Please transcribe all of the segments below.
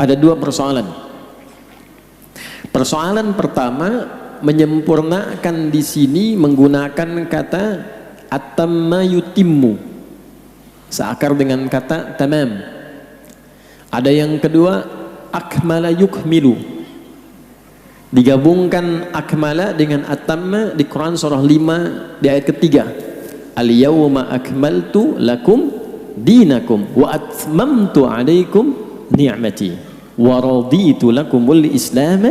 ada dua persoalan. Persoalan pertama, menyempurnakan di sini menggunakan kata atamma yutimmu, seakar dengan kata tamam. Ada yang kedua, akmala yukmilu, digabungkan akmala dengan atamma di Quran surah 5 di ayat ketiga. Al-yawma akmaltu lakum dinakum wa atmamtu alaikum ni'mati wa raditu lakumul islam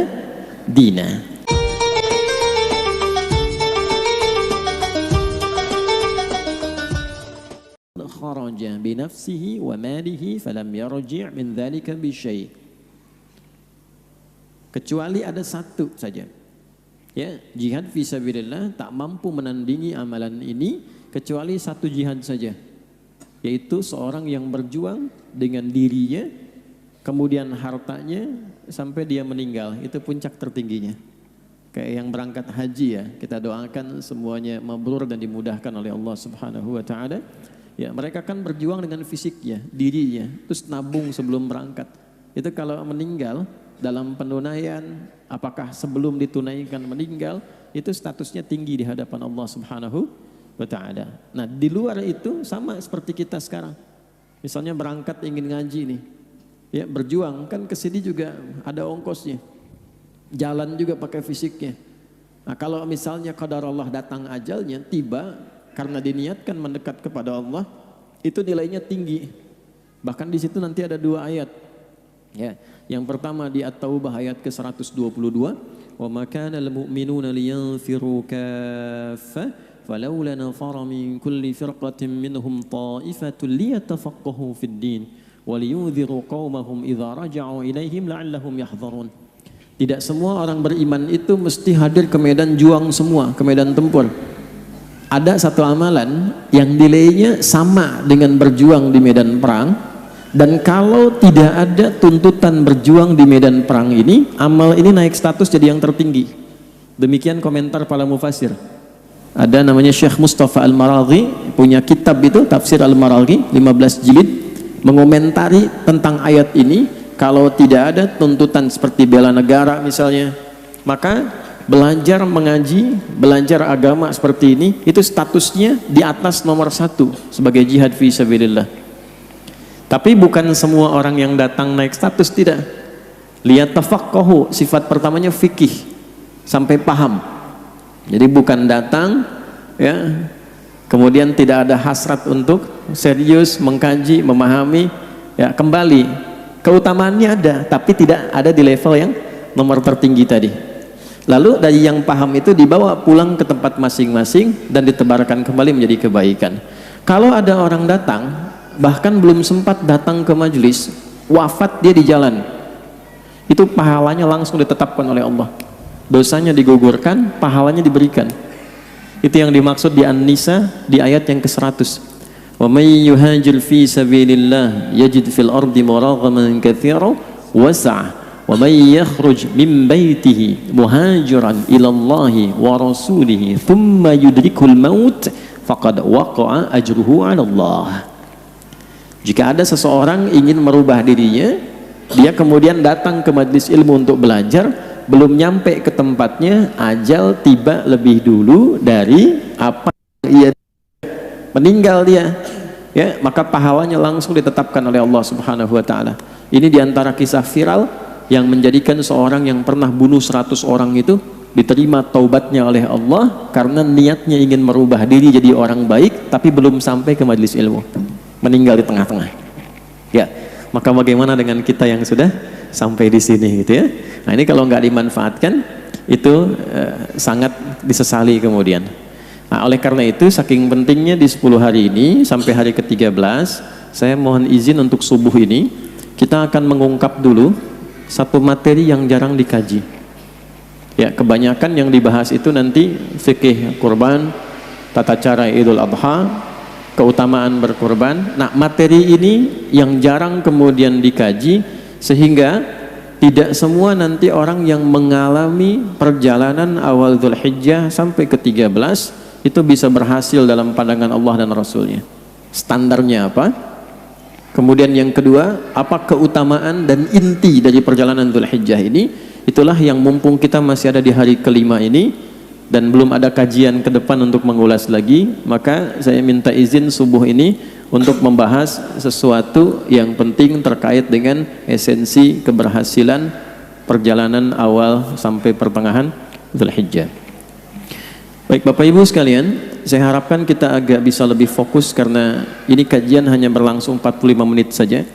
dina. Kharaja bi nafsihi wa malihi falam yarji' min dzalika bi syai'. Kecuali ada satu saja. Ya, jihad fisabilillah tak mampu menandingi amalan ini kecuali satu jihad saja, yaitu seorang yang berjuang dengan dirinya, kemudian hartanya sampai dia meninggal. Itu puncak tertingginya. Kayak yang berangkat haji ya, kita doakan semuanya mabrur dan dimudahkan oleh Allah Subhanahu wa taala. Ya, mereka kan berjuang dengan fisiknya, dirinya, terus nabung sebelum berangkat. Itu kalau meninggal dalam penunaian, apakah sebelum ditunaikan meninggal, itu statusnya tinggi di hadapan Allah Subhanahu wa ta'ala. Nah, di luar itu sama seperti kita sekarang. Misalnya berangkat ingin ngaji nih, ya berjuang, kan kesini juga ada ongkosnya. Jalan juga pakai fisiknya. Nah, kalau misalnya qadar Allah datang ajalnya, tiba, karena diniatkan mendekat kepada Allah, itu nilainya tinggi. Bahkan di situ nanti ada dua ayat. Ya, yang pertama di At-Taubah ayat ke-122, wa ma kana al-mu'minuna liyanfiru kaffa falawla nafara min kulli firqatin minhum ta'ifatun liyatafaqahu fid din wa liyunziru qaumahum idza raja'u ilaihim la'allahum yahdharun. Tidak semua orang beriman itu mesti hadir ke medan juang semua, ke medan tempur. Ada satu amalan yang nilainya sama dengan berjuang di medan perang, dan kalau tidak ada tuntutan berjuang di medan perang ini, amal ini naik status jadi yang tertinggi. Demikian komentar para mufassir. Ada namanya Syekh Mustafa Al-Maraghi, punya kitab itu Tafsir Al-Maraghi 15 jilid, mengomentari tentang ayat ini. Kalau tidak ada tuntutan seperti bela negara misalnya, maka belajar mengaji, belajar agama seperti ini, itu statusnya di atas nomor 1 sebagai jihad fi sabilillah. Tapi bukan semua orang yang datang naik status, tidak. Lihat tafaqahu, sifat pertamanya fikih, sampai paham. Jadi bukan datang ya, kemudian tidak ada hasrat untuk serius mengkaji, memahami, ya kembali keutamaannya ada, tapi tidak ada di level yang nomor tertinggi tadi. Lalu dari yang paham itu dibawa pulang ke tempat masing-masing dan ditebarkan kembali menjadi kebaikan. Kalau ada orang datang, bahkan belum sempat datang ke majelis, wafat dia di jalan, itu pahalanya langsung ditetapkan oleh Allah. Dosanya digugurkan, pahalanya diberikan. Itu yang dimaksud di An-Nisa di ayat yang ke-100. Wa may yuhajir fi sabilillah yajid fil ardi muraghaman katsiran was'a. Wa may yakhruj min baitihi muhajiran ila Allah wa rasulihi thumma yudrikul maut faqad waqa'a ajruhu 'ala Allah. Jika ada seseorang ingin merubah dirinya, dia kemudian datang ke majelis ilmu untuk belajar, belum nyampe ke tempatnya, ajal tiba lebih dulu dari apa ia meninggal dia, ya, maka pahalanya langsung ditetapkan oleh Allah Subhanahu wa taala. Ini diantara kisah viral yang menjadikan seorang yang pernah bunuh 100 orang itu diterima taubatnya oleh Allah karena niatnya ingin merubah diri jadi orang baik, tapi belum sampai ke majelis ilmu, meninggal di tengah-tengah. Ya, maka bagaimana dengan kita yang sudah sampai di sini gitu ya? Nah, ini kalau nggak dimanfaatkan itu sangat disesali kemudian. Nah, oleh karena itu saking pentingnya di 10 hari ini sampai hari ke-13, saya mohon izin untuk subuh ini kita akan mengungkap dulu satu materi yang jarang dikaji. Ya, kebanyakan yang dibahas itu nanti fikih kurban, tata cara Idul Adha, keutamaan berkurban. Nah, materi ini yang jarang kemudian dikaji, sehingga tidak semua nanti orang yang mengalami perjalanan awal Dzulhijjah sampai ke-13 itu bisa berhasil dalam pandangan Allah dan Rasulnya. Standarnya apa? Kemudian yang kedua, apa keutamaan dan inti dari perjalanan Dzulhijjah ini? Itulah yang mumpung kita masih ada di hari kelima ini dan belum ada kajian ke depan untuk mengulas lagi, maka saya minta izin subuh ini untuk membahas sesuatu yang penting terkait dengan esensi keberhasilan perjalanan awal sampai pertengahan Dzulhijjah. Baik Bapak Ibu sekalian, saya harapkan kita agak bisa lebih fokus karena ini kajian hanya berlangsung 45 menit saja.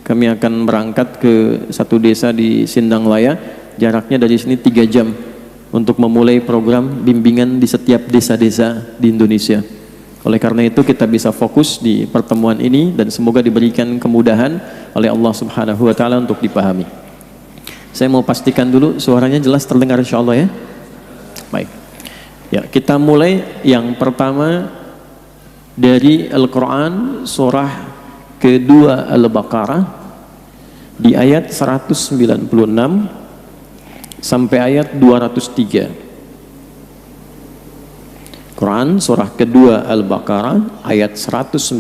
Kami akan berangkat ke satu desa di Sindanglaya, jaraknya dari sini 3 jam untuk memulai program bimbingan di setiap desa-desa di Indonesia. Oleh karena itu kita bisa fokus di pertemuan ini dan semoga diberikan kemudahan oleh Allah Subhanahu wa taala untuk dipahami. Saya mau pastikan dulu suaranya jelas terdengar insyaallah ya. Baik. Ya, kita mulai yang pertama dari Al-Quran surah kedua Al-Baqarah di ayat 196 sampai ayat 203. Quran surah kedua Al-Baqarah ayat 196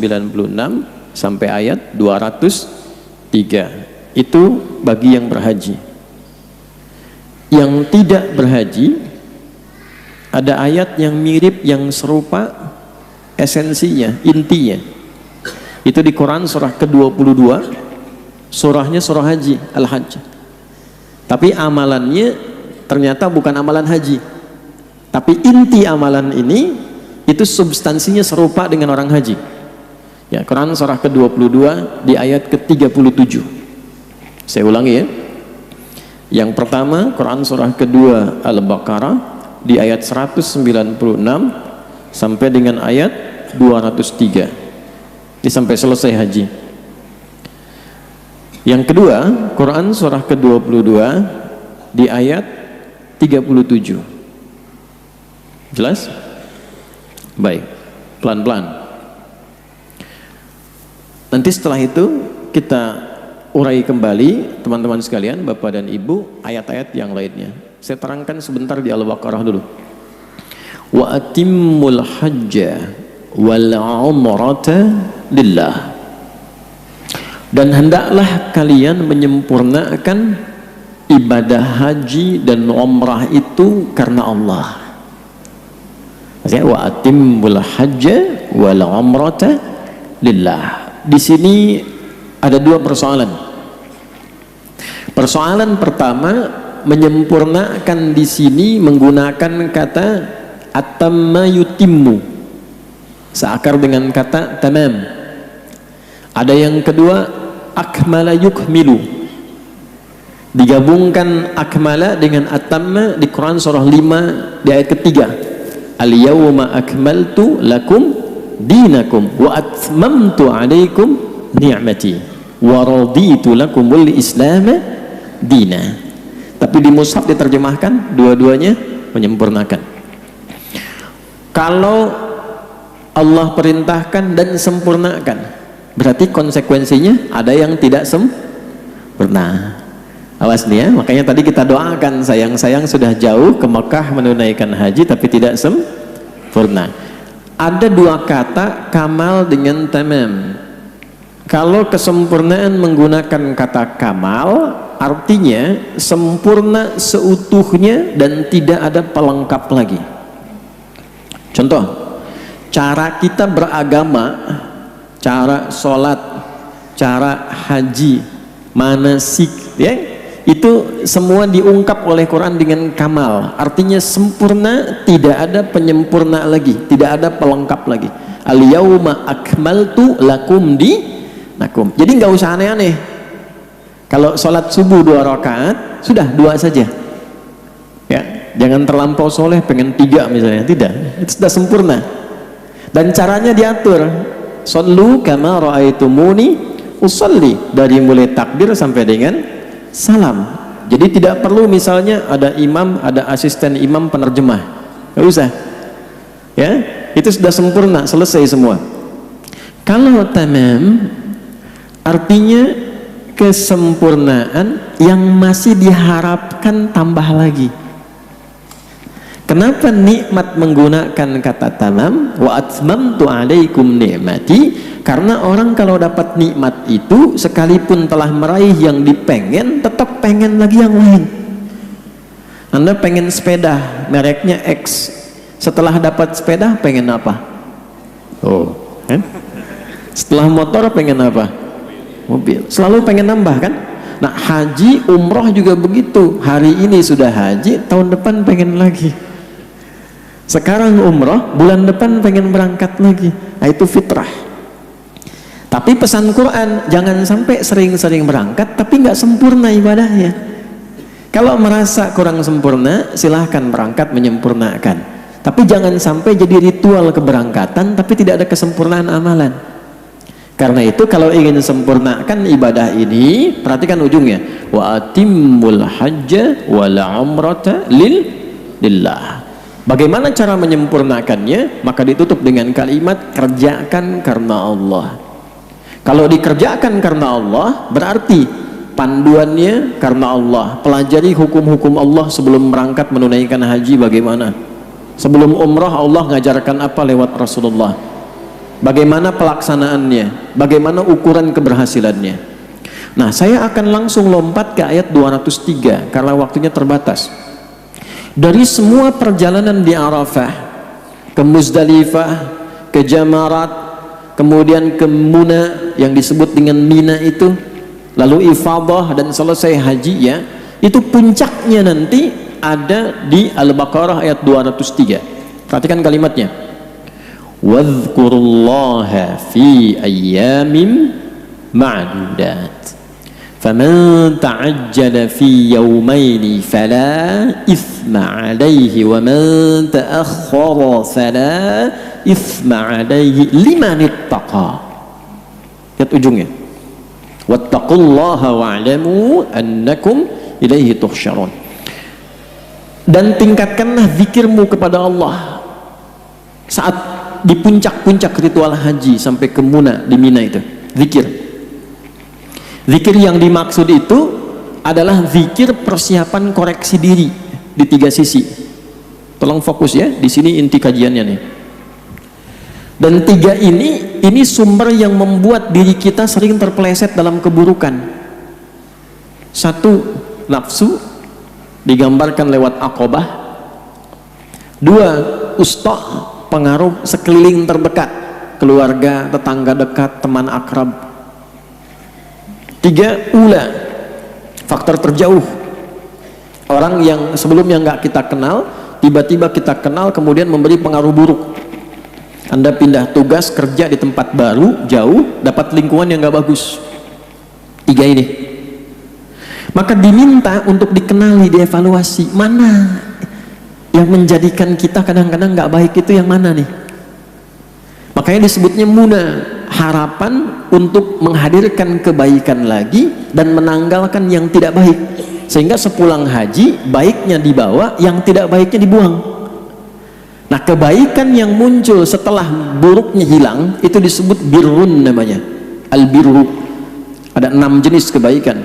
sampai ayat 203. Itu bagi yang berhaji. Yang tidak berhaji, ada ayat yang mirip, yang serupa esensinya, intinya. Itu di Quran surah ke-22, surahnya surah haji, Al-Hajj. Tapi amalannya ternyata bukan amalan haji. Tapi inti amalan ini, itu substansinya serupa dengan orang haji. Ya, Quran surah ke-22 di ayat ke-37. Saya ulangi ya. Yang pertama, Quran surah kedua Al-Baqarah di ayat 196 sampai dengan ayat 203. Ini sampai selesai haji. Yang kedua, Quran surah ke-22 di ayat 37. Jelas? Baik, pelan-pelan. Nanti setelah itu kita urai kembali teman-teman sekalian, Bapak dan Ibu, ayat-ayat yang lainnya. Saya terangkan sebentar di Al-Baqarah dulu. Wa atimmul hajja wal umrata lillah. Dan hendaklah kalian menyempurnakan ibadah haji dan umrah itu karena Allah. Maksudnya wa atimmul hajja wal umrata lillah. Di sini ada dua persoalan. Persoalan pertama, menyempurnakan di sini menggunakan kata atamma yutimmu, seakar dengan kata tamam. Ada yang kedua, akmala yukmilu, digabungkan akmala dengan atamma di Quran surah 5 di ayat ketiga. Al yawma akmaltu lakum dinakum wa atmamtu alaikum ni'mati wa raditu lakumul islam dina. Tapi di mushaf diterjemahkan dua-duanya menyempurnakan. Kalau Allah perintahkan dan sempurnakan, berarti konsekuensinya ada yang tidak sempurna. Awas nih ya, makanya tadi kita doakan sayang-sayang sudah jauh ke Mekah menunaikan haji tapi tidak sempurna. Ada dua kata kamal dengan tamam. Kalau kesempurnaan menggunakan kata kamal, artinya sempurna seutuhnya dan tidak ada pelengkap lagi. Contoh, cara kita beragama, cara sholat, cara haji, manasik, ya, itu semua diungkap oleh Quran dengan kamal. Artinya sempurna, tidak ada penyempurna lagi, tidak ada pelengkap lagi. Al yauma akmaltu lakum dinakum. Jadi nggak usah aneh-aneh. Kalau sholat subuh 2 rakaat, sudah 2 saja. Ya, jangan terlampau soleh pengen 3 misalnya, tidak. Itu sudah sempurna. Dan caranya diatur. Shollu kama ra'aitumuni usolli, dari mulai takbir sampai dengan salam. Jadi tidak perlu misalnya ada imam, ada asisten imam penerjemah, nggak usah. Ya, itu sudah sempurna, selesai semua. Kalau tamam, artinya kesempurnaan yang masih diharapkan tambah lagi. Kenapa nikmat menggunakan kata tamam? Wa atmamtu alaikum ni'mati. Karena orang kalau dapat nikmat itu, sekalipun telah meraih yang dipengen, tetap pengen lagi yang lain. Anda pengen sepeda mereknya X, setelah dapat sepeda pengen apa? Oh, kan? Setelah motor pengen apa? Mobil. Selalu pengen nambah, kan? Nah, haji umroh juga begitu. Hari ini sudah haji, tahun depan pengen lagi. Sekarang umroh, bulan depan pengen berangkat lagi. Nah, itu fitrah. Tapi pesan Quran, jangan sampai sering-sering berangkat tapi nggak sempurna ibadahnya. Kalau merasa kurang sempurna, silahkan berangkat menyempurnakan. Tapi jangan sampai jadi ritual keberangkatan tapi tidak ada kesempurnaan amalan. Karena itu kalau ingin sempurnakan ibadah ini, perhatikan ujungnya. Wa atimmul hajja wal umrata lillah. Bagaimana cara menyempurnakannya? Maka ditutup dengan kalimat kerjakan karena Allah. Kalau dikerjakan karena Allah, berarti panduannya karena Allah. Pelajari hukum-hukum Allah sebelum berangkat menunaikan haji bagaimana. Sebelum umrah Allah ngajarkan apa lewat Rasulullah. Bagaimana pelaksanaannya, bagaimana ukuran keberhasilannya. Nah, saya akan langsung lompat ke ayat 203 karena waktunya terbatas. Dari semua perjalanan di Arafah, ke Muzdalifah, ke Jamarat, kemudian ke Muna yang disebut dengan Mina itu, lalu ifadah dan selesai haji ya, itu puncaknya nanti ada di Al-Baqarah ayat 203. Perhatikan kalimatnya. Wadhkurullaha fi ayyamin ma'dudat. Faman ta'ajjala fi yawmaini fala ithma alaihi wa man ta'akhkhara fala ithma alaihi liman ittaqa. Lihat ujungnya. Wattaqullaha wa'lamu annakum ilaihi tuhsyarun. Dan tingkatkanlah zikirmu kepada Allah saat di puncak-puncak ritual haji sampai ke Muna di Mina itu. Zikir yang dimaksud itu adalah zikir persiapan koreksi diri di tiga sisi. Tolong fokus ya, di sini inti kajiannya nih. Dan tiga ini sumber yang membuat diri kita sering terpeleset dalam keburukan. Satu, nafsu digambarkan lewat aqobah. Dua, usta, pengaruh sekeliling terdekat, keluarga, tetangga dekat, teman akrab. Tiga, ula, faktor terjauh, orang yang sebelumnya nggak kita kenal, tiba-tiba kita kenal kemudian memberi pengaruh buruk. Anda pindah tugas kerja di tempat baru, jauh, dapat lingkungan yang nggak bagus. Tiga ini, maka diminta untuk dikenali, dievaluasi mana yang menjadikan kita kadang-kadang nggak baik, itu yang mana nih. Makanya disebutnya Muna, harapan untuk menghadirkan kebaikan lagi dan menanggalkan yang tidak baik, sehingga sepulang haji baiknya dibawa, yang tidak baiknya dibuang. Nah, kebaikan yang muncul setelah buruknya hilang itu disebut birrun namanya, al-birru. Ada 6 jenis kebaikan: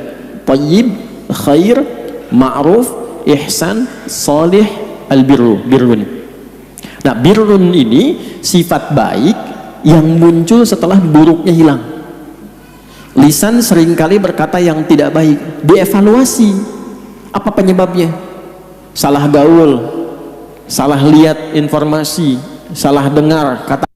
thayyib, khair, ma'ruf, ihsan, salih, al-birru, birrun. Nah, birrun ini sifat baik yang muncul setelah buruknya hilang. Lisan seringkali berkata yang tidak baik, dievaluasi apa penyebabnya. Salah gaul, salah lihat informasi, salah dengar kata.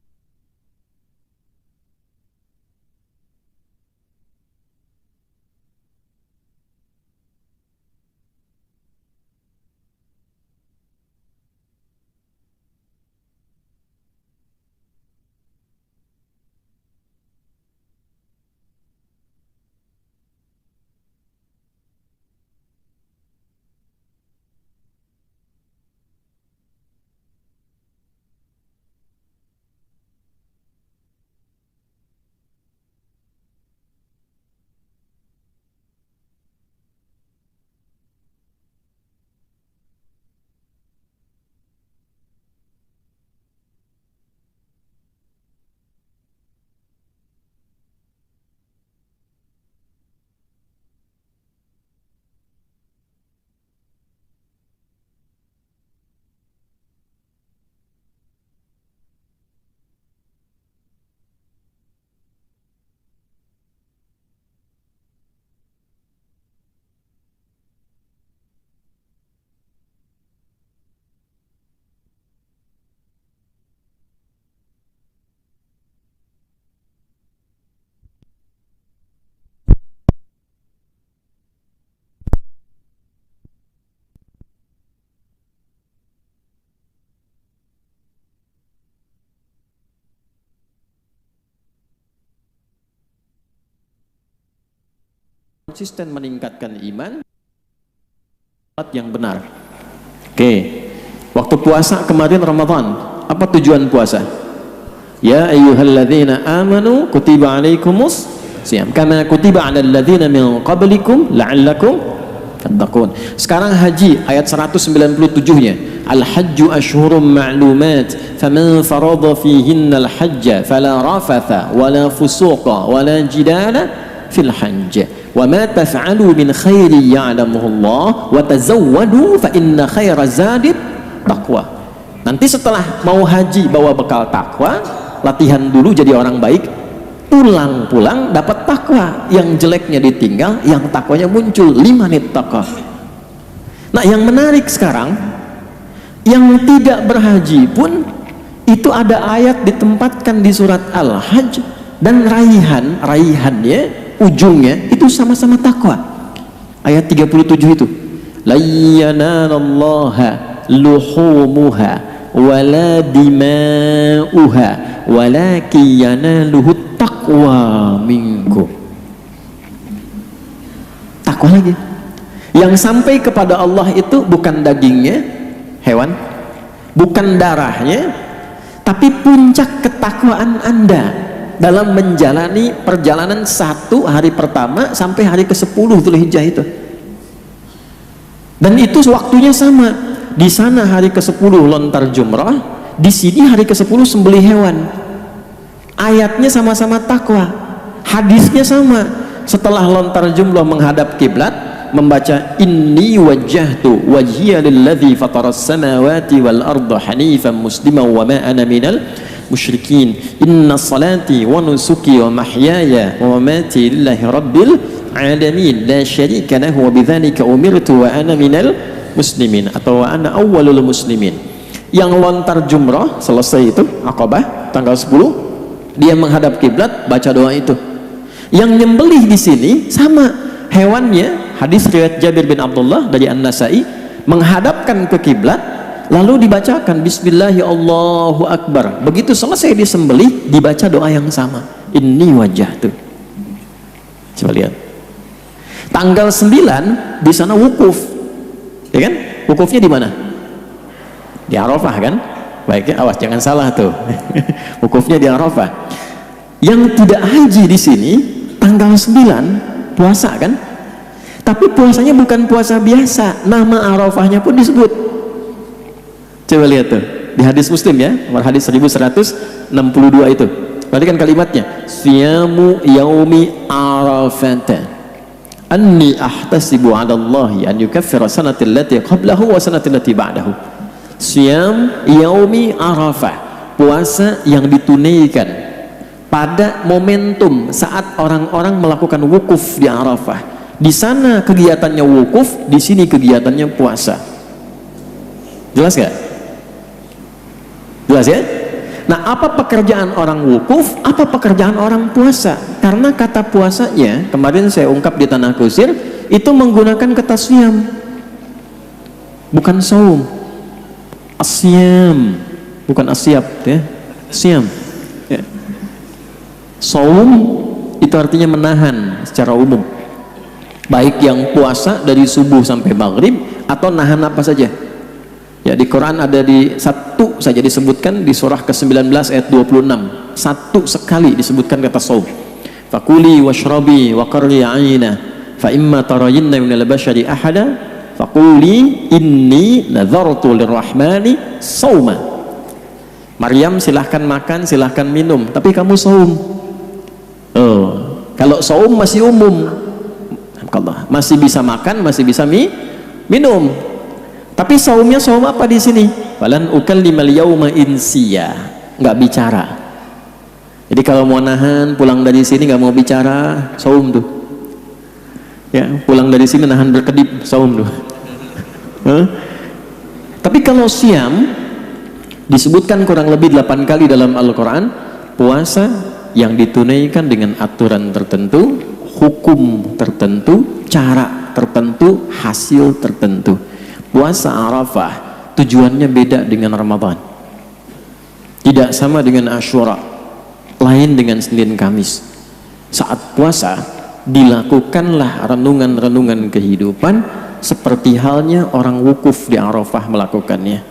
konsisten meningkatkan iman yang benar. Oke. Waktu puasa kemarin Ramadan, apa tujuan puasa? Ya ayyuhalladzina amanu kutiba alaikumus siyam kama kutiba alal ladzina min qablikum la'allakum tattaqun. Sekarang haji ayat 197-nya. Al-hajju ashhurum ma'lumat faman farada fihinna al-hajja fala rafatha wala fusuqa wala jidala fil hajj wa ma taf'alu min khairin ya'lamuhu Allah wa tazawwadu fa inna khaira zadit taqwa. Nanti setelah mau haji bawa bekal takwa, latihan dulu jadi orang baik, pulang dapat takwa, yang jeleknya ditinggal, yang takwanya muncul. 5 nit takwa. Nah, yang menarik sekarang, yang tidak berhaji pun itu ada ayat ditempatkan di surat Al-Hajj, dan raihannya ujungnya itu sama-sama takwa. Ayat 37 itu, la yanalallaha luhumuha wala dima'uha walakin yanaluhu taqwa minkum. Takwa lagi. Yang sampai kepada Allah itu bukan dagingnya hewan, bukan darahnya, tapi puncak ketakwaan Anda dalam menjalani perjalanan 1 hari pertama sampai hari ke-10 Dzulhijjah itu. Dan itu waktunya sama. Di sana hari ke-10 lontar jumrah, di sini hari ke-10 sembelih hewan. Ayatnya sama-sama takwa, hadisnya sama. Setelah lontar jumrah menghadap kiblat, membaca inni wajjahtu wajhiya lilladzi fataras samawati wal arda hanifan musliman wa ma ana minal musyrikin inna salati wa nusuki wa mahyaya wa mamati lillahi rabbil alamin la syarika lahu wa bidzalika umirtu wa ana minal muslimin atau wa ana awwalul muslimin. Yang lontar jumrah selesai itu Aqabah tanggal 10, dia menghadap kiblat baca doa itu. Yang nyembelih di sini sama hewannya, hadis riwayat Jabir bin Abdullah dari An-Nasai, menghadapkan ke kiblat lalu dibacakan bismillahi Allahu akbar. Begitu selesai disembelih dibaca doa yang sama, inni wajjahtu. Coba lihat. Tanggal 9 di sana wukuf. Ya kan? Wukufnya di mana? Di Arafah kan? Baiknya awas jangan salah tuh. Wukufnya di Arafah. Yang tidak haji di sini tanggal 9 puasa kan? Tapi puasanya bukan puasa biasa, nama Arafahnya pun disebut. Coba lihat tuh di hadis Muslim ya, nomor hadis 1162 itu. Perhatikan kalimatnya, siyamu yaumi arafata anni ahtasibu 'ala Allahi an yukaffira sanatil lati qablahu wa sanatil lati ba'dahu. Siyam yaumi arafah, puasa yang ditunaikan pada momentum saat orang-orang melakukan wukuf di Arafah. Di sana kegiatannya wukuf, di sini kegiatannya puasa. Jelas gak? Jelas ya? Nah, apa pekerjaan orang wukuf, apa pekerjaan orang puasa? Karena kata puasanya, kemarin saya ungkap di Tanah Kusir, itu menggunakan kata siyam, bukan saum. Asyam, bukan asyab ya, siyam ya. Saum itu artinya menahan secara umum, baik yang puasa dari subuh sampai maghrib atau nahan apa saja ya. Di Quran ada di satu saja disebutkan di surah ke-19 ayat 26, satu sekali disebutkan kata saum. Fakuli washrabi wa qarri aina fa imma tarayinna minal bashari ahada faquli inni nadhartu lirrahmani sauma. Maryam silahkan makan, silahkan minum, tapi kamu saum. Oh, kalau saum masih umum, masih bisa makan, masih bisa minum. Tapi saumnya saum apa di sini? Falan ukallimal yauma insiya, nggak bicara. Jadi kalau mau nahan pulang dari sini nggak mau bicara, saum tuh. Ya, pulang dari sini nahan berkedip, saum tuh. Tapi kalau siam disebutkan kurang lebih 8 kali dalam Al-Quran, puasa yang ditunaikan dengan aturan tertentu, hukum tertentu, cara tertentu, hasil tertentu. Puasa Arafah tujuannya beda dengan Ramadan, tidak sama dengan Asyura, lain dengan Senin Kamis. Saat puasa dilakukanlah renungan-renungan kehidupan seperti halnya orang wukuf di Arafah melakukannya.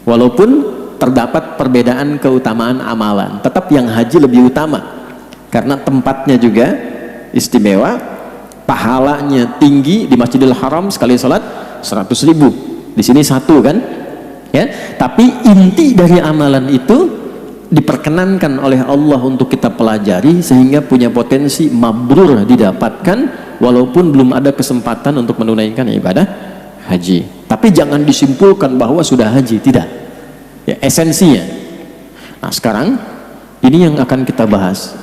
Walaupun terdapat perbedaan keutamaan amalan, tetap yang haji lebih utama karena tempatnya juga istimewa, pahalanya tinggi. Di Masjidil Haram sekali sholat 100.000, di sini 1 kan ya. Tapi inti dari amalan itu diperkenankan oleh Allah untuk kita pelajari sehingga punya potensi mabrur didapatkan walaupun belum ada kesempatan untuk menunaikan ibadah haji. Tapi jangan disimpulkan bahwa sudah haji, tidak ya, esensinya. Nah sekarang ini yang akan kita bahas,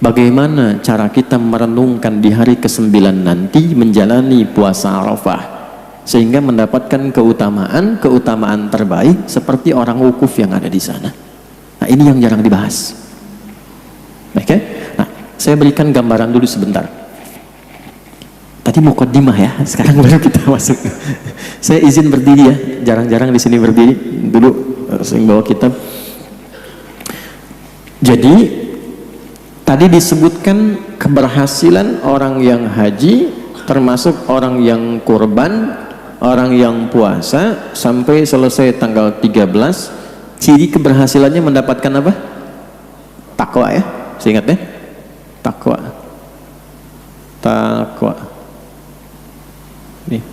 bagaimana cara kita merenungkan di hari ke-9 nanti menjalani puasa Arafah sehingga mendapatkan keutamaan terbaik seperti orang wukuf yang ada di sana. Nah ini yang jarang dibahas. Oke? Nah saya berikan gambaran dulu sebentar. Tadi muqaddimah ya, sekarang baru kita masuk. Saya izin berdiri ya, jarang-jarang di sini berdiri. Dulu sering bawa kitab. Jadi tadi disebutkan keberhasilan orang yang haji, termasuk orang yang kurban, orang yang puasa sampai selesai tanggal 13. Ciri keberhasilannya mendapatkan apa? Takwa ya, saya ingat ya. Takwa. Nih.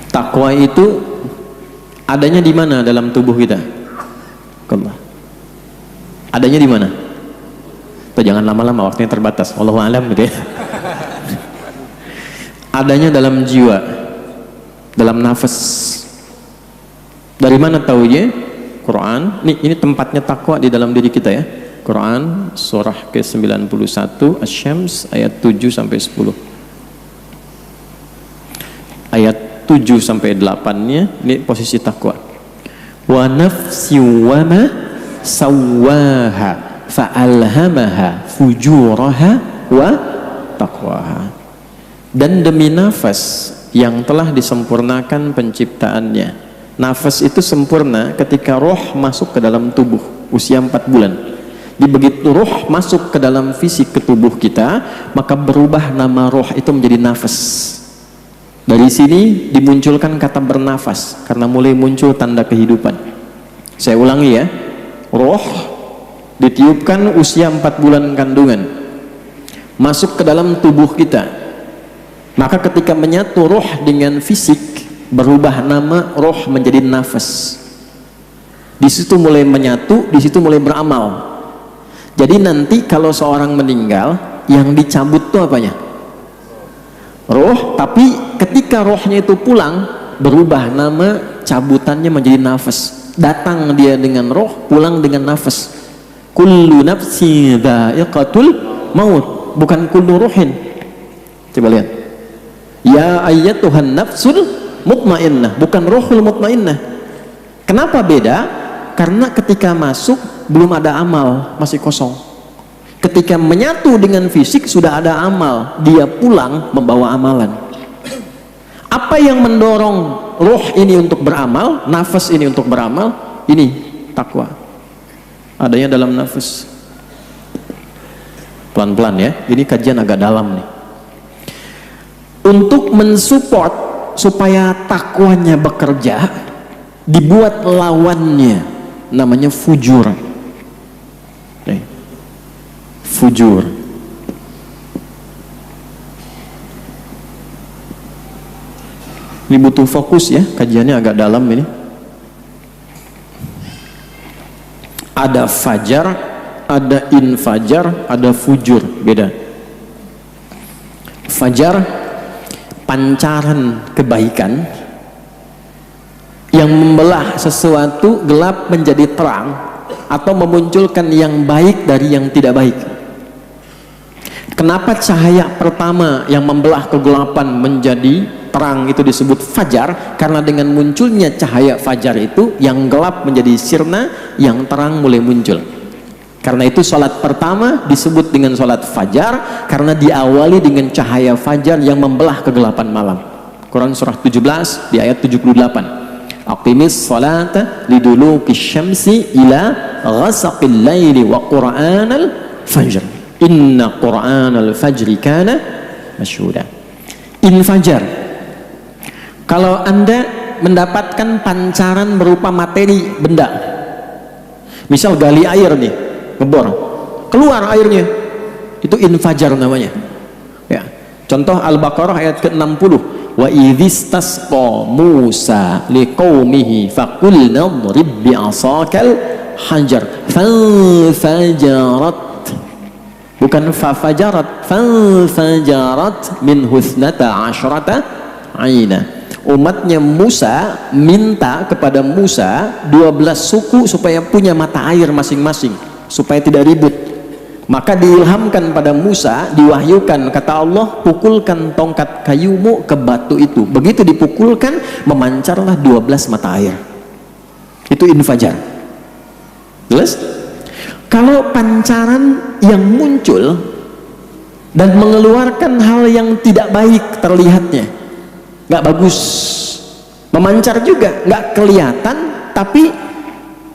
Takwa itu adanya di mana dalam tubuh kita? Allah. Adanya di mana? Tuh, jangan lama-lama, waktunya terbatas. Wallahu a'lam gitu ya. Adanya dalam jiwa, dalam nafas. Dari mana taunya? Quran. Ini tempatnya takwa di dalam diri kita ya. Quran surah ke-91 Asy-Syams ayat 7 sampai 10. Ayat 7 sampai 8-nya ini posisi takwa. Wa nafsi wa ma sawwaha fa'alhamaha fujuraha wa taqwaha. Dan demi nafas yang telah disempurnakan penciptaannya. Nafas itu sempurna ketika roh masuk ke dalam tubuh usia 4 bulan. Di begitu roh masuk ke dalam fisik ke tubuh kita, maka berubah nama roh itu menjadi nafas. Dari sini dimunculkan kata bernafas karena mulai muncul tanda kehidupan. Saya ulangi ya, roh ditiupkan usia 4 bulan kandungan, masuk ke dalam tubuh kita, maka ketika menyatu roh dengan fisik, berubah nama roh menjadi nafas. Di situ mulai menyatu, di situ mulai beramal. Jadi nanti kalau seorang meninggal, yang dicabut itu apanya? Roh, tapi ketika rohnya itu pulang, berubah nama, cabutannya menjadi nafas. Datang dia dengan roh, pulang dengan nafas. Kullu nafsi dha'iqatul maut, bukan kullu ruhin. Coba lihat. Ya ayyatuhan nafsul mutmainnah, bukan ruhul mutmainnah. Kenapa beda? Karena ketika masuk belum ada amal, masih kosong. Ketika menyatu dengan fisik sudah ada amal, dia pulang membawa amalan. Apa yang mendorong roh ini untuk beramal, nafas ini untuk beramal? Ini takwa. Adanya dalam nafas. Pelan-pelan ya, ini kajian agak dalam nih. Untuk mensupport supaya takwanya bekerja, dibuat lawannya, namanya fujur. Nih. Fujur. Ini butuh fokus ya, kajiannya agak dalam ini. Ada fajar, ada infajar, ada fujur, beda. Fajar pancaran kebaikan yang membelah sesuatu gelap menjadi terang atau memunculkan yang baik dari yang tidak baik. Kenapa cahaya pertama yang membelah kegelapan menjadi terang itu disebut fajar? Karena dengan munculnya cahaya fajar itu, yang gelap menjadi sirna, yang terang mulai muncul. Karena itu salat pertama disebut dengan salat fajar, karena diawali dengan cahaya fajar yang membelah kegelapan malam. Quran surah 17 di ayat 78. Aqimis salata liduluki syamsi ila ghasaqil laili wa qur'anal fajr. Inna qur'anal fajri kana masyhuda. Infajar. Kalau Anda mendapatkan pancaran berupa materi benda, misal gali air nih, ngebor, keluar airnya, itu infajar namanya. Ya. Contoh Al-Baqarah ayat ke-60. Wa idzistasqa Musa liqaumihi faqulna idrib bi'asakal hajar fanfajarat, bukan fafajarat, fanfajarat min husnata asyrata aina. Umatnya Musa minta kepada Musa 12 suku supaya punya mata air masing-masing supaya tidak ribut. Maka diilhamkan pada Musa, diwahyukan, kata Allah, pukulkan tongkat kayumu ke batu itu. Begitu dipukulkan, memancarlah 12 mata air. Itu infajar. Jelas? Kalau pancaran yang muncul dan mengeluarkan hal yang tidak baik terlihatnya, nggak bagus, memancar juga, nggak kelihatan, tapi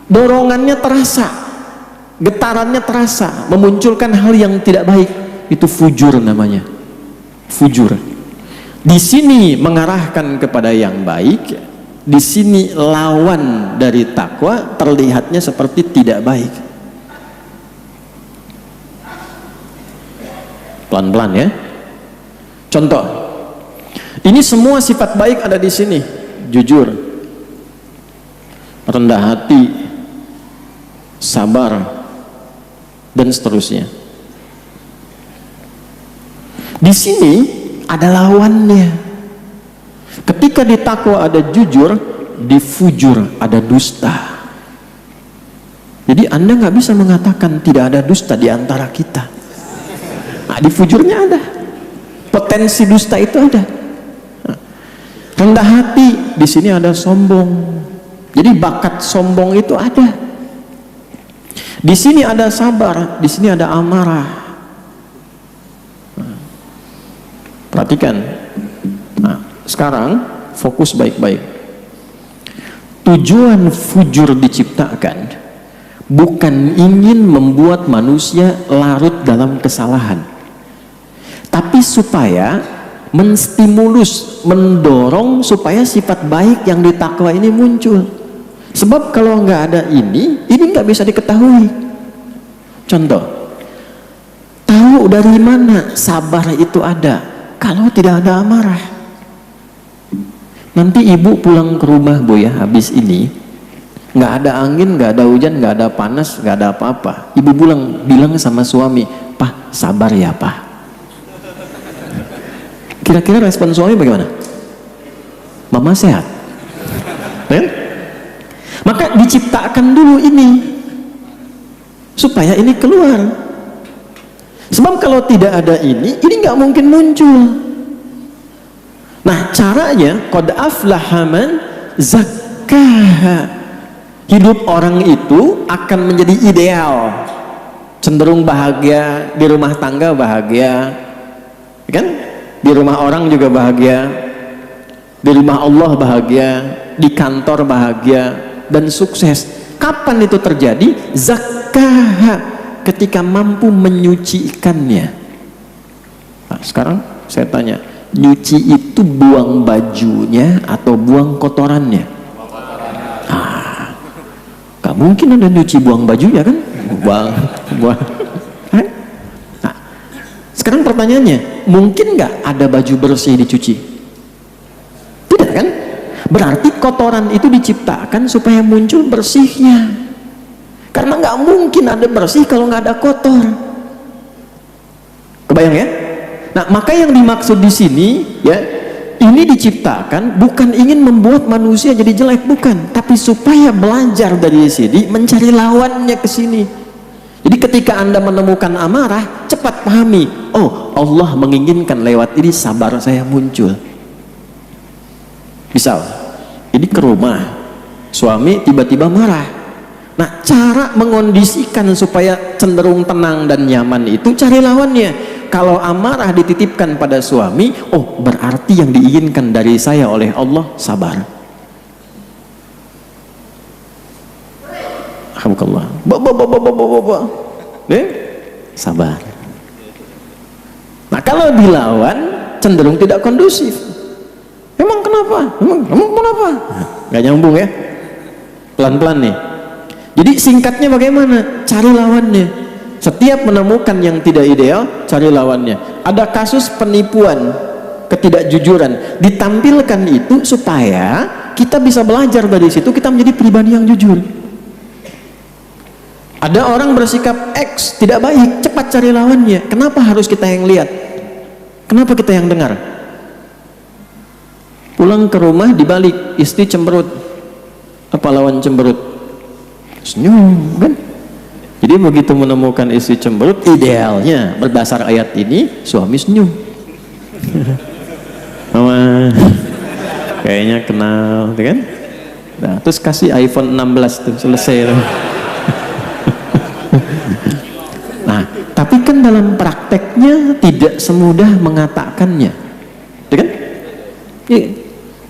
dorongannya terasa, getarannya terasa, memunculkan hal yang tidak baik, itu fujur namanya. Fujur. Di sini mengarahkan kepada yang baik, di sini lawan dari takwa, terlihatnya seperti tidak baik. Pelan-pelan ya. Contoh, ini semua sifat baik ada di sini: jujur, rendah hati, sabar, dan seterusnya. Di sini ada lawannya. Ketika di takwa ada jujur, di fujur ada dusta. Jadi Anda nggak bisa mengatakan tidak ada dusta di antara kita. Nah, di fujurnya ada. Potensi dusta itu ada. Nah, rendah hati, di sini ada sombong. Jadi bakat sombong itu ada. Di sini ada sabar, di sini ada amarah. Nah, perhatikan. Nah, sekarang fokus baik-baik. Tujuan fujur diciptakan bukan ingin membuat manusia larut dalam kesalahan, tapi supaya menstimulus, mendorong supaya sifat baik yang ditakwa ini muncul. Sebab kalau nggak ada ini nggak bisa diketahui. Contoh, tahu dari mana sabar itu ada kalau tidak ada amarah? Nanti ibu pulang ke rumah, Bu, ya, habis ini nggak ada angin, nggak ada hujan, nggak ada panas, nggak ada apa-apa. Ibu bilang sama suami, "Pak, sabar ya, Pak." Kira-kira respon suami bagaimana? Mama sehat, kan? Maka diciptakan dulu ini supaya ini keluar. Sebab kalau tidak ada ini nggak mungkin muncul. Nah, caranya qad aflaha man zakkaha. Hidup orang itu akan menjadi ideal, cenderung bahagia, di rumah tangga bahagia, kan? Di rumah orang juga bahagia, di rumah Allah bahagia, di kantor bahagia, dan sukses. Kapan itu terjadi? Zakkaha, ketika mampu menyucikannya. Nah, sekarang saya tanya, nyuci itu buang bajunya atau buang kotorannya? Gak mungkin ada nyuci buang bajunya, kan? Buang. Nah, sekarang pertanyaannya, mungkin nggak ada baju bersih dicuci? Tidak, kan? Berarti kotoran itu diciptakan supaya muncul bersihnya. Karena nggak mungkin ada bersih kalau nggak ada kotor. Kebayang ya? Nah, maka yang dimaksud di sini, ya, ini diciptakan bukan ingin membuat manusia jadi jelek, bukan, tapi supaya belajar dari sini, mencari lawannya ke sini. Jadi ketika Anda menemukan amarah, cepat pahami, oh, Allah menginginkan lewat ini sabar saya muncul. Misal, ini ke rumah, suami tiba-tiba marah. Nah, cara mengondisikan supaya cenderung tenang dan nyaman itu cari lawannya. Kalau amarah dititipkan pada suami, oh, berarti yang diinginkan dari saya oleh Allah sabar. sabar. Nah kalau dilawan cenderung tidak kondusif. Emang kenapa? Emang kenapa? Gak nyambung ya. Pelan-pelan nih. Jadi singkatnya bagaimana? Cari lawannya. Setiap menemukan yang tidak ideal, cari lawannya. Ada kasus penipuan, ketidakjujuran, ditampilkan itu supaya kita bisa belajar dari situ, kita menjadi pribadi yang jujur. Ada orang bersikap X tidak baik, cepat cari lawannya. Kenapa harus kita yang lihat? Kenapa kita yang dengar? Pulang ke rumah dibalik, istri cemberut. Apa lawan cemberut? Senyum, kan? Jadi begitu menemukan istri cemberut, idealnya berdasar ayat ini suami senyum. Mama, kayaknya kenal, kan? Nah, terus kasih iPhone 16 tuh, selesai tuh. Nah, tapi kan dalam prakteknya tidak semudah mengatakannya, kan? Iya.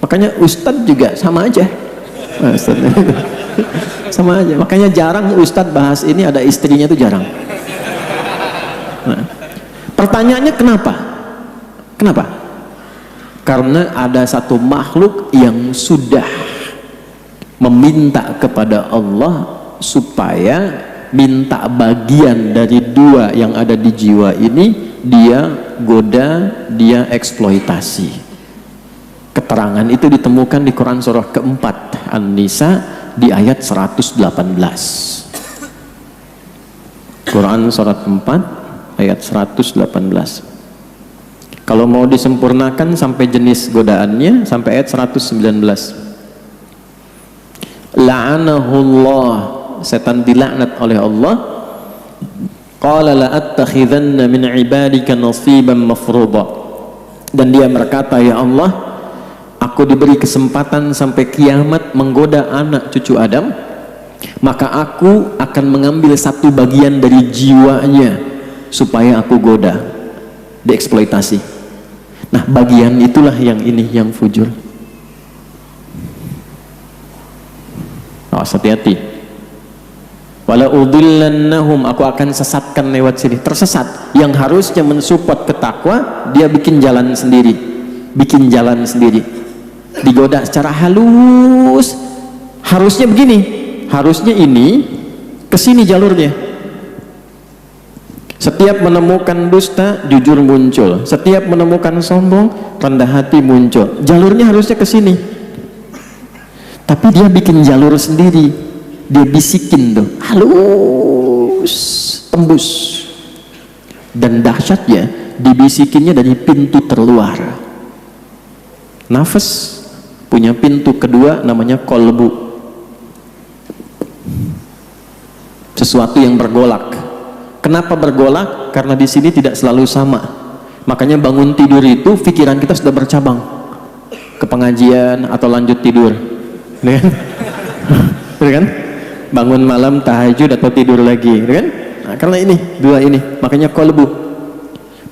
Makanya Ustadz juga sama aja. Sama aja. Makanya jarang Ustadz bahas ini ada istrinya tuh jarang. Nah, pertanyaannya kenapa? Kenapa? Karena ada satu makhluk yang sudah meminta kepada Allah supaya minta bagian dari dua yang ada di jiwa ini, dia goda, dia eksploitasi. Keterangan itu ditemukan di Quran surah keempat An-Nisa di ayat 118. Quran surat 4 ayat 118. Kalau mau disempurnakan sampai jenis godaannya sampai ayat 119. La'anahullah, setan dilaknat oleh Allah. Qala la attakhidanna min ibadika nasiban mafruḍa. Dan dia berkata, ya Allah, aku diberi kesempatan sampai kiamat menggoda anak cucu Adam, maka aku akan mengambil satu bagian dari jiwanya supaya aku goda, dieksploitasi. Nah, bagian itulah yang ini, yang fujur. Awas, hati-hati. Wala udillannahum, aku akan sesatkan lewat sini. Tersesat, yang harusnya mensupport ke takwa, dia bikin jalan sendiri, bikin jalan sendiri, digoda secara halus. Harusnya begini, harusnya ini kesini jalurnya. Setiap menemukan dusta, jujur muncul. Setiap menemukan sombong, rendah hati muncul. Jalurnya harusnya kesini, tapi dia bikin jalur sendiri. Dia bisikin tuh, halus, tembus. Dan dahsyatnya, dibisikinnya dari pintu terluar. Nafas punya pintu kedua namanya kolbu, sesuatu yang bergolak. Kenapa bergolak? Karena di sini tidak selalu sama. Makanya bangun tidur itu pikiran kita sudah bercabang ke pengajian atau lanjut tidur, kan? Bangun malam tahajud atau tidur lagi, kan? Nah, karena ini dua ini, makanya kolbu.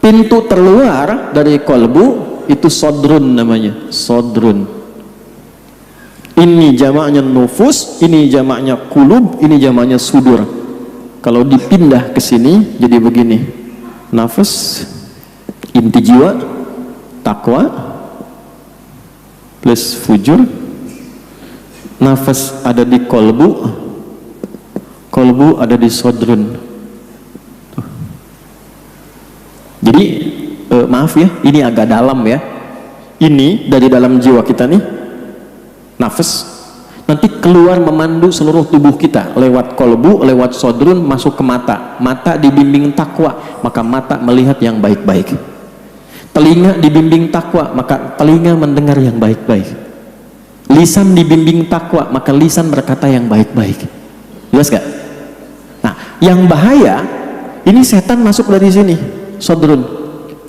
Pintu terluar dari kolbu itu sodrun namanya, sodrun. Ini jamaknya nufus, ini jamaknya kulub, ini jamaknya sudur. Kalau dipindah ke sini jadi begini, nafas, inti jiwa, takwa plus fujur. Nafas ada di kolbu, kolbu ada di sodrun. Jadi maaf ya, ini agak dalam ya. Ini dari dalam jiwa kita nih, nafas, nanti keluar memandu seluruh tubuh kita lewat kolbu, lewat sodrun, masuk ke mata. Mata dibimbing takwa, maka mata melihat yang baik-baik. Telinga dibimbing takwa, maka telinga mendengar yang baik-baik. Lisan dibimbing takwa, maka lisan berkata yang baik-baik. Jelas gak? Nah, yang bahaya ini setan masuk dari sini, sodrun.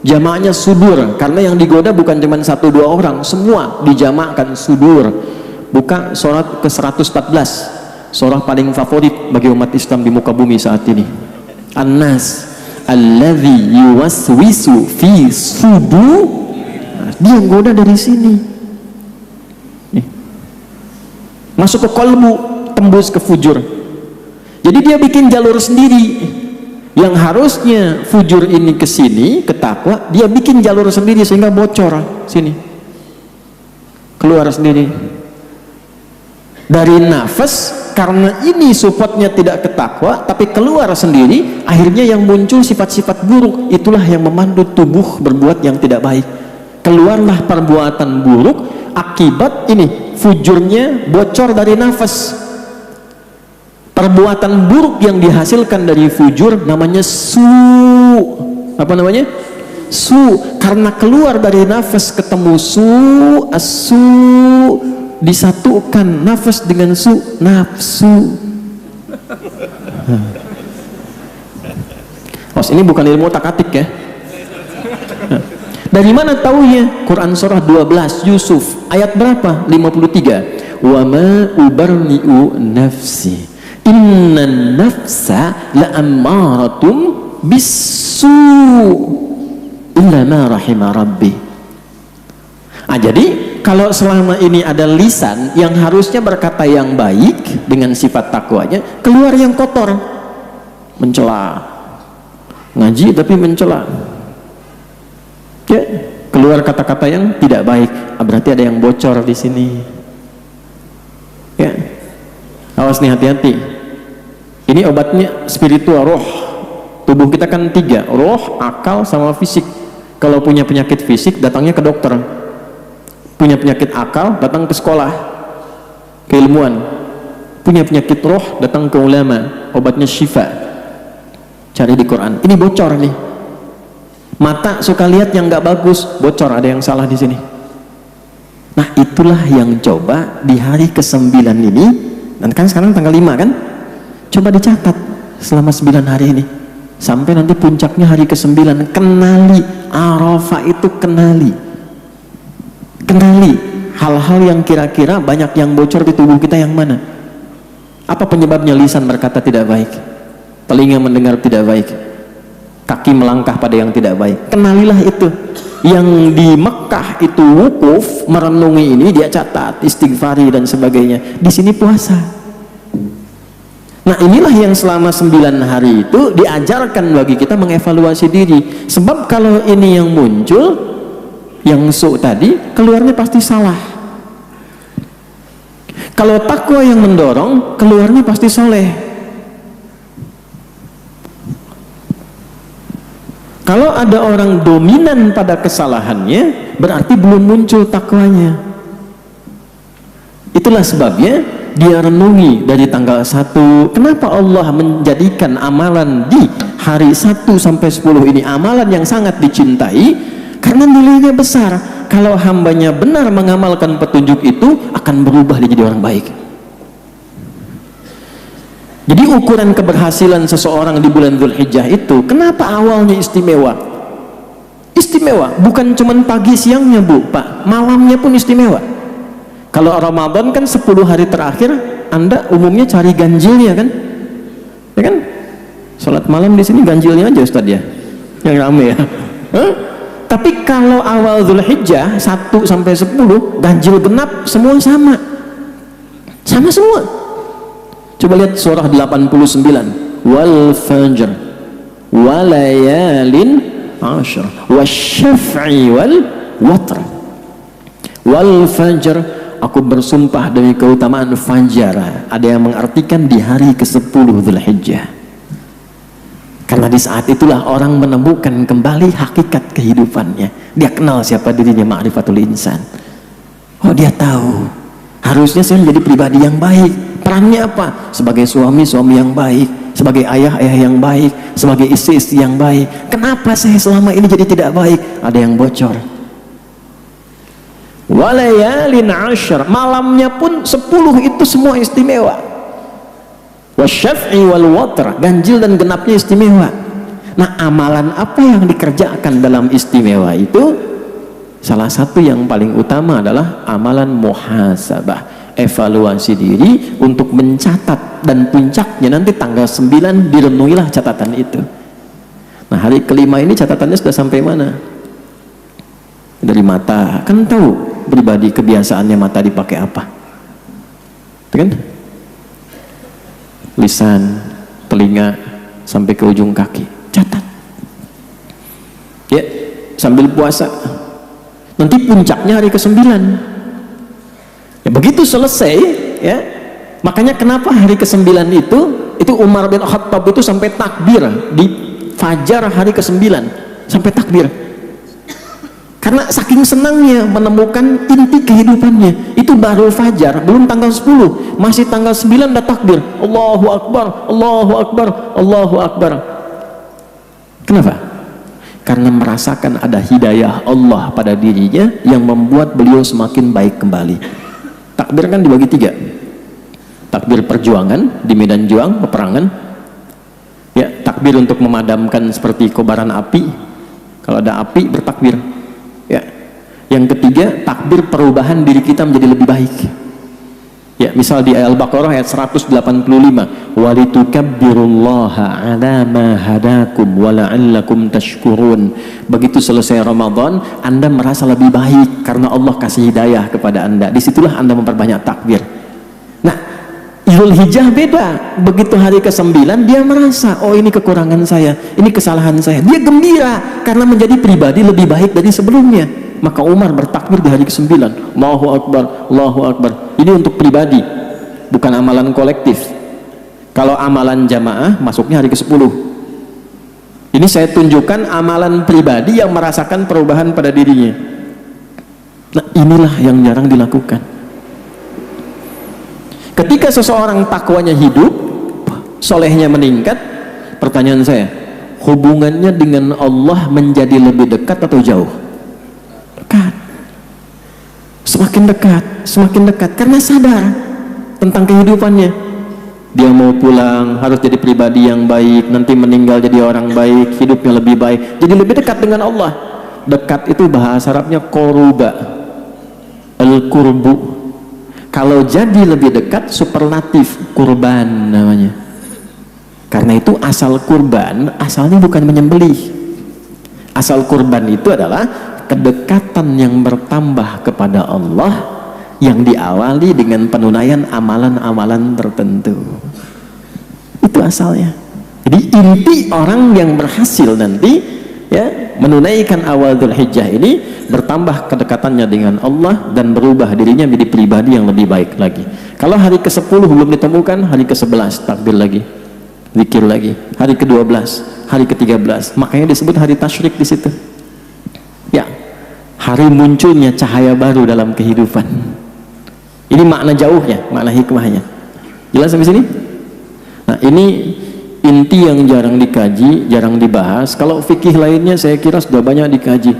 Jamaknya sudur, karena yang digoda bukan cuma 1-2 orang, semua dijamakkan sudur. Buka surat ke 114, surah paling favorit bagi umat Islam di muka bumi saat ini. An-Nas alladzi yuwaswisu fi sudur. Dia goda dari sini. Nih. Masuk ke kolbu, tembus ke fujur. Jadi dia bikin jalur sendiri. Yang harusnya fujur ini ke sini, ke takwa, dia bikin jalur sendiri sehingga bocor sini. Keluar sendiri. Dari nafas, karena ini supportnya tidak ke takwa, tapi keluar sendiri, akhirnya yang muncul sifat-sifat buruk. Itulah yang memandu tubuh berbuat yang tidak baik. Keluarlah perbuatan buruk akibat ini, fujurnya bocor dari nafas. Perbuatan buruk yang dihasilkan dari fujur namanya su. Apa namanya? Su. Karena keluar dari nafas ketemu su, asu, disatukan nafas dengan su, nafsu. Ini bukan ilmu takatik ya. Dari mana taunya? Quran surah 12 Yusuf ayat berapa? 53. Wa ma ubarni'u nafsi innan nafsa la'ammaratum bisu illa ma rahima rabbi. Jadi kalau selama ini ada lisan yang harusnya berkata yang baik dengan sifat takwanya, keluar yang kotor, mencela, ngaji tapi mencela, ya, keluar kata-kata yang tidak baik. Berarti ada yang bocor di sini, ya. Awas nih, hati-hati. Ini obatnya spiritual, roh. Tubuh kita kan 3, roh, akal, sama fisik. Kalau punya penyakit fisik, datangnya ke dokter. Punya penyakit akal, datang ke sekolah, keilmuan. Punya penyakit roh, datang ke ulama. Obatnya syifa, cari di Quran. Ini bocor nih. Mata suka lihat yang nggak bagus, bocor, ada yang salah di sini. Nah, itulah yang coba di hari ke-9 ini. Dan kan sekarang tanggal 5 kan, coba dicatat selama 9 hari ini sampai nanti puncaknya hari ke-9. Kenali Arafah itu, kenali hal-hal yang kira-kira banyak yang bocor di tubuh kita. Yang mana? Apa penyebabnya? Lisan berkata tidak baik, telinga mendengar tidak baik, kaki melangkah pada yang tidak baik. Kenalilah itu. Yang di Mekah itu wukuf merenungi ini, dia catat, istighfari dan sebagainya. Di sini puasa. Nah, inilah yang selama 9 hari itu diajarkan bagi kita mengevaluasi diri. Sebab kalau ini yang muncul, yang su tadi, keluarnya pasti salah. Kalau takwa yang mendorong, keluarnya pasti soleh. Kalau ada orang dominan pada kesalahannya, berarti belum muncul takwanya. Itulah sebabnya dia renungi dari tanggal 1. Kenapa Allah menjadikan amalan di hari 1 sampai 10 ini amalan yang sangat dicintai? Karena nilainya besar. Kalau hambanya benar mengamalkan petunjuk itu, akan berubah dia jadi orang baik. Jadi ukuran keberhasilan seseorang di bulan Dzulhijjah itu, kenapa awalnya istimewa? Istimewa, bukan cuma pagi siangnya Bu, Pak, malamnya pun istimewa. Kalau Ramadan kan 10 hari terakhir, Anda umumnya cari ganjilnya kan? Ya kan? Salat malam di sini ganjilnya aja Ustaz ya, yang rame ya. Tapi kalau awal Dzulhijjah 1 sampai 10, ganjil genap semua sama. Sama semua. Coba lihat surah 89. Wal fajr walayalin ashr wasyaf'i wal watr. Wal fajr, aku bersumpah demi keutamaan fajar. Ada yang mengartikan di hari ke-10 Dzulhijjah. Karena di saat itulah orang menemukan kembali hakikat kehidupannya. Dia kenal siapa dirinya, ma'rifatul insan. Oh, dia tahu harusnya saya menjadi pribadi yang baik. Perannya apa? Sebagai suami yang baik, sebagai ayah yang baik, sebagai istri yang baik. Kenapa saya selama ini jadi tidak baik? Ada yang bocor. Walayalin ashr, malamnya pun 10 itu semua istimewa. Wasyaf'i wal watr, ganjil dan genapnya istimewa. Nah, amalan apa yang dikerjakan dalam istimewa itu? Salah satu yang paling utama adalah amalan muhasabah, evaluasi diri untuk mencatat, dan puncaknya nanti tanggal 9 direnungilah catatan itu. Nah, hari ke-5 ini catatannya sudah sampai mana? Dari mata, kan tahu pribadi kebiasaannya mata dipakai apa, kan? Lisan, telinga sampai ke ujung kaki. Catat. Ya, sambil puasa. Nanti puncaknya hari ke-9. Ya, begitu selesai, ya. Makanya kenapa hari ke-9 itu Umar bin Khattab itu sampai takbir di fajar hari ke-9, sampai takbir. Karena saking senangnya menemukan inti kehidupannya. Itu baru fajar, belum tanggal 10, masih tanggal 9 udah takbir. Allahu Akbar, Allahu Akbar, Allahu Akbar. Kenapa? Karena merasakan ada hidayah Allah pada dirinya yang membuat beliau semakin baik kembali. Takbir kan dibagi 3. Takbir perjuangan di medan juang, peperangan. Ya, takbir untuk memadamkan seperti kobaran api. Kalau ada api bertakbir. Ya. Yang ketiga, takbir perubahan diri kita menjadi lebih baik. Ya, misal di Al-Baqarah ayat 185, walitukabbirullaha ala ma hadakum wa la'allakum tashkurun. Begitu selesai Ramadan, Anda merasa lebih baik karena Allah kasih hidayah kepada Anda. Disitulah Anda memperbanyak takbir. Nah, Dzulhijjah beda. Begitu hari ke-9 dia merasa, oh ini kekurangan saya, ini kesalahan saya. Dia gembira karena menjadi pribadi lebih baik dari sebelumnya. Maka Umar bertakbir di hari ke-9. Allahu Akbar, Allahu Akbar. Ini untuk pribadi, bukan amalan kolektif. Kalau amalan jamaah masuknya hari ke-10. Ini saya tunjukkan amalan pribadi yang merasakan perubahan pada dirinya. Nah, inilah yang jarang dilakukan. Ketika seseorang takwanya hidup, solehnya meningkat, pertanyaan saya, hubungannya dengan Allah menjadi lebih dekat atau jauh? Dekat. Semakin dekat karena sadar tentang kehidupannya. Dia mau pulang harus jadi pribadi yang baik, nanti meninggal jadi orang baik, hidupnya lebih baik, jadi lebih dekat dengan Allah. Dekat itu bahasa Arabnya koruba, al-kurbu. Kalau jadi lebih dekat, superlatif, kurban namanya. Karena itu asal kurban, asalnya bukan menyembelih. Asal kurban itu adalah kedekatan yang bertambah kepada Allah yang diawali dengan penunaian amalan-amalan tertentu. Itu asalnya. Jadi inti orang yang berhasil nanti ya menunaikan awal Dzulhijjah ini, bertambah kedekatannya dengan Allah dan berubah dirinya menjadi pribadi yang lebih baik lagi. Kalau hari ke-10 belum ditemukan, hari ke-11 takbir lagi, zikir lagi, hari ke-12, hari ke-13, makanya disebut hari tasyrik di situ. Ya, hari munculnya cahaya baru dalam kehidupan. Ini makna jauhnya, makna hikmahnya. Jelas sampai sini? Nah, ini inti yang jarang dikaji, jarang dibahas. Kalau fikih lainnya saya kira sudah banyak dikaji.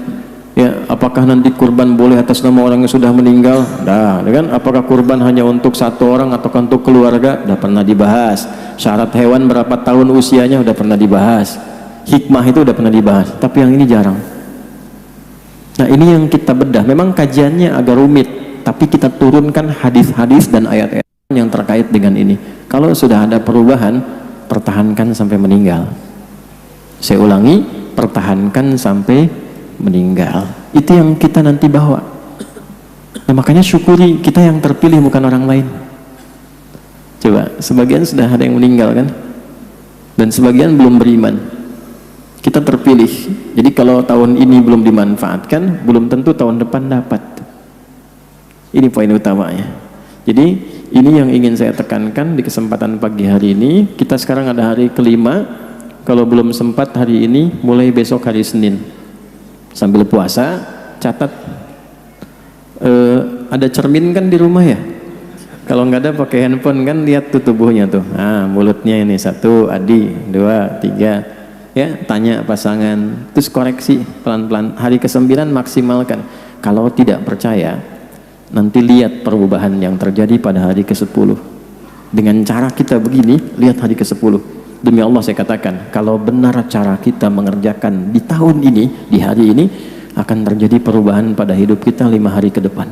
Ya, apakah nanti kurban boleh atas nama orang yang sudah meninggal? Dah, kan? Apakah kurban hanya untuk satu orang atau untuk keluarga? Sudah pernah dibahas. Syarat hewan berapa tahun usianya sudah pernah dibahas. Hikmah itu sudah pernah dibahas. Tapi yang ini jarang. Nah, ini yang kita bedah. Memang kajiannya agak rumit, tapi kita turunkan hadis-hadis dan ayat-ayat yang terkait dengan ini. Kalau sudah ada perubahan, pertahankan sampai meninggal. Saya ulangi, pertahankan sampai meninggal. Itu yang kita nanti bawa. Nah, makanya syukuri kita yang terpilih bukan orang lain. Coba, sebagian sudah ada yang meninggal kan, dan sebagian belum beriman. Kita terpilih. Jadi kalau tahun ini belum dimanfaatkan, belum tentu tahun depan dapat. Ini poin utamanya. Jadi ini yang ingin saya tekankan di kesempatan pagi hari ini. Kita sekarang ada hari kelima. Kalau belum sempat hari ini, mulai besok hari Senin. Sambil puasa, catat. Ada cermin kan di rumah ya? Kalau nggak ada pakai handphone kan, lihat tuh tubuhnya tuh. Nah, mulutnya ini 1, Adi, 2, 3. Ya, tanya pasangan, terus koreksi pelan-pelan. Hari ke-9 maksimalkan. Kalau tidak percaya, nanti lihat perubahan yang terjadi pada hari ke-10. Dengan cara kita begini, lihat hari ke-10. Demi Allah saya katakan, kalau benar cara kita mengerjakan di tahun ini, di hari ini, akan terjadi perubahan pada hidup kita 5 hari ke depan.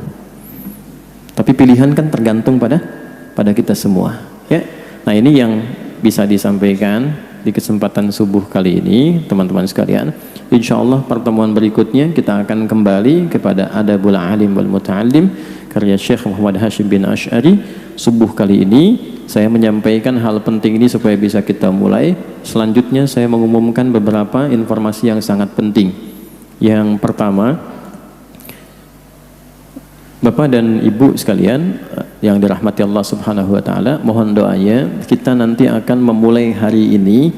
Tapi pilihan kan tergantung pada kita semua. Ya, nah ini yang bisa disampaikan di kesempatan subuh kali ini, teman-teman sekalian. Insya Allah pertemuan berikutnya kita akan kembali kepada Adabul Alim wal Muta'allim karya Syekh Muhammad Hashim bin Asy'ari. Subuh kali ini saya menyampaikan hal penting ini supaya bisa kita mulai. Selanjutnya saya mengumumkan beberapa informasi yang sangat penting. Yang pertama, Bapak dan Ibu sekalian yang dirahmati Allah Subhanahu wa taala, mohon doanya. Kita nanti akan memulai hari ini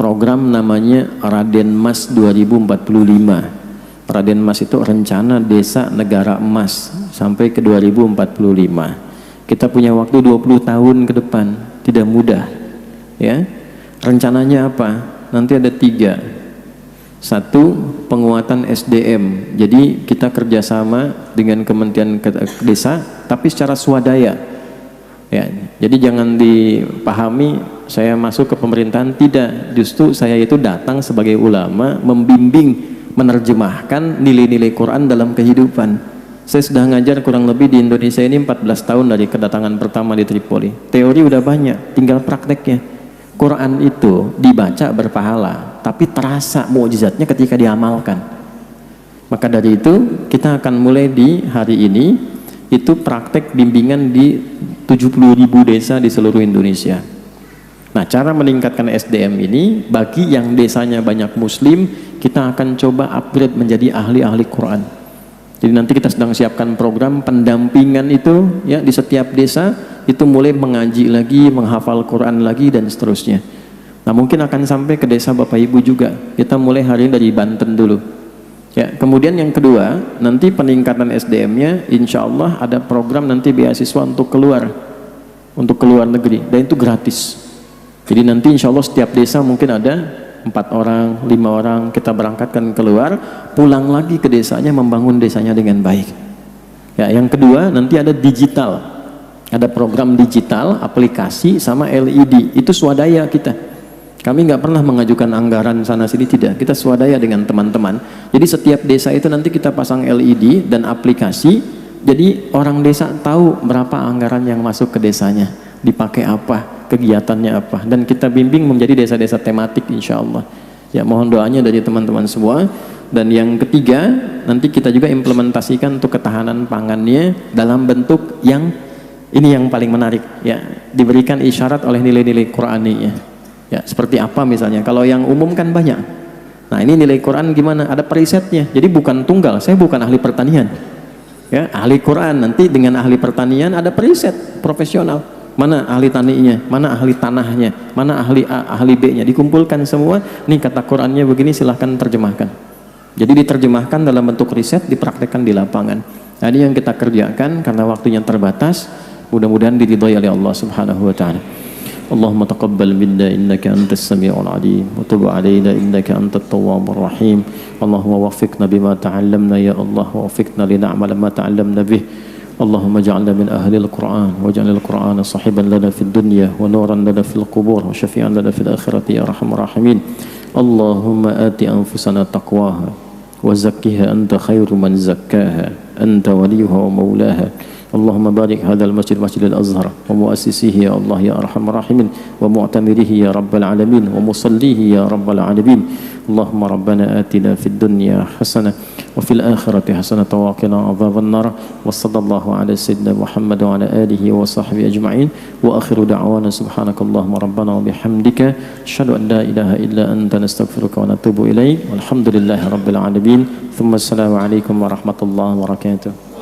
program namanya Raden Mas 2045. Raden Mas itu rencana desa negara emas sampai ke 2045. Kita punya waktu 20 tahun ke depan, tidak mudah ya. Rencananya apa? Nanti ada 3. 1, penguatan SDM. Jadi kita kerjasama dengan Kementerian Desa tapi secara swadaya ya. Jadi jangan dipahami saya masuk ke pemerintahan, tidak. Justru saya itu datang sebagai ulama membimbing, menerjemahkan nilai-nilai Quran dalam kehidupan. Saya sudah ngajar kurang lebih di Indonesia ini 14 tahun dari kedatangan pertama di Tripoli. Teori udah banyak, tinggal prakteknya. Quran itu dibaca berpahala, tapi terasa mukjizatnya ketika diamalkan. Maka dari itu kita akan mulai di hari ini itu praktek bimbingan di 70.000 desa di seluruh Indonesia. Nah, cara meningkatkan SDM ini bagi yang desanya banyak muslim, kita akan coba upgrade menjadi ahli-ahli Quran. Jadi nanti kita sedang siapkan program pendampingan itu ya di setiap desa, itu mulai mengaji lagi, menghafal Quran lagi dan seterusnya. Nah, mungkin akan sampai ke desa Bapak Ibu juga. Kita mulai hari ini dari Banten dulu. Ya, kemudian yang kedua, nanti peningkatan SDM-nya insya Allah ada program nanti beasiswa untuk keluar negeri dan itu gratis. Jadi nanti insya Allah setiap desa mungkin ada 4 orang, 5 orang kita berangkatkan keluar, pulang lagi ke desanya, membangun desanya dengan baik. Ya, yang kedua nanti ada digital, ada program digital, aplikasi sama LED, itu swadaya kita. Kami nggak pernah mengajukan anggaran sana sini, tidak. Kita swadaya dengan teman-teman. Jadi setiap desa itu nanti kita pasang LED dan aplikasi. Jadi orang desa tahu berapa anggaran yang masuk ke desanya, dipakai apa, kegiatannya apa, dan kita bimbing menjadi desa-desa tematik insya Allah. Ya, mohon doanya dari teman-teman semua. Dan yang ketiga, nanti kita juga implementasikan untuk ketahanan pangannya dalam bentuk yang ini yang paling menarik ya, diberikan isyarat oleh nilai-nilai Qur'aninya. Ya, seperti apa misalnya? Kalau yang umum kan banyak. Nah, ini nilai Quran gimana? Ada perisetnya. Jadi bukan tunggal. Saya bukan ahli pertanian. Ya, ahli Quran nanti dengan ahli pertanian ada periset profesional. Mana ahli taninya, mana ahli tanahnya, mana ahli A, ahli B-nya, dikumpulkan semua. Nih kata Qurannya begini, silahkan terjemahkan. Jadi diterjemahkan dalam bentuk riset, dipraktekkan di lapangan. Nah, ini yang kita kerjakan karena waktunya terbatas. Mudah-mudahan diridhoi oleh Allah Subhanahu wa taala. Allahumma taqabbal minna innaka antas sami'ul alim wa tub 'alaina innaka antat tawwabur rahim. Allahumma waffiqna bima ta'allamna ya Allah, waffiqna li na'mal ma ta'allamna bih. اللهم اجعلنا من أهل القرآن واجعل القرآن صاحبا لنا في الدنيا ونورا لنا في القبور وشفيعا لنا في الآخرة يا أرحم الراحمين. اللهم آت أنفسنا تقواها وزكها أنت خير من زكاها أنت وليها ومولاها. اللهم بارك هذا المسجد مسجد الأزهر ومؤسسيه يا الله يا أرحم الراحمين ومعتمره يا رب العالمين ومصليه يا رب العالمين. اللهم ربنا آتنا في الدنيا حسنة وفي الآخرة حسنة وقنا عذاب النار. وصلى الله على سيدنا محمد وعلى آله وصحبه أجمعين. وآخر دعوانا سبحانك اللهم ربنا وبحمدك أشهد أن لا إله إلا أنت نستغفرك ونتوب إليك والحمد لله رب العالمين. ثم السلام عليكم ورحمة الله وبركاته.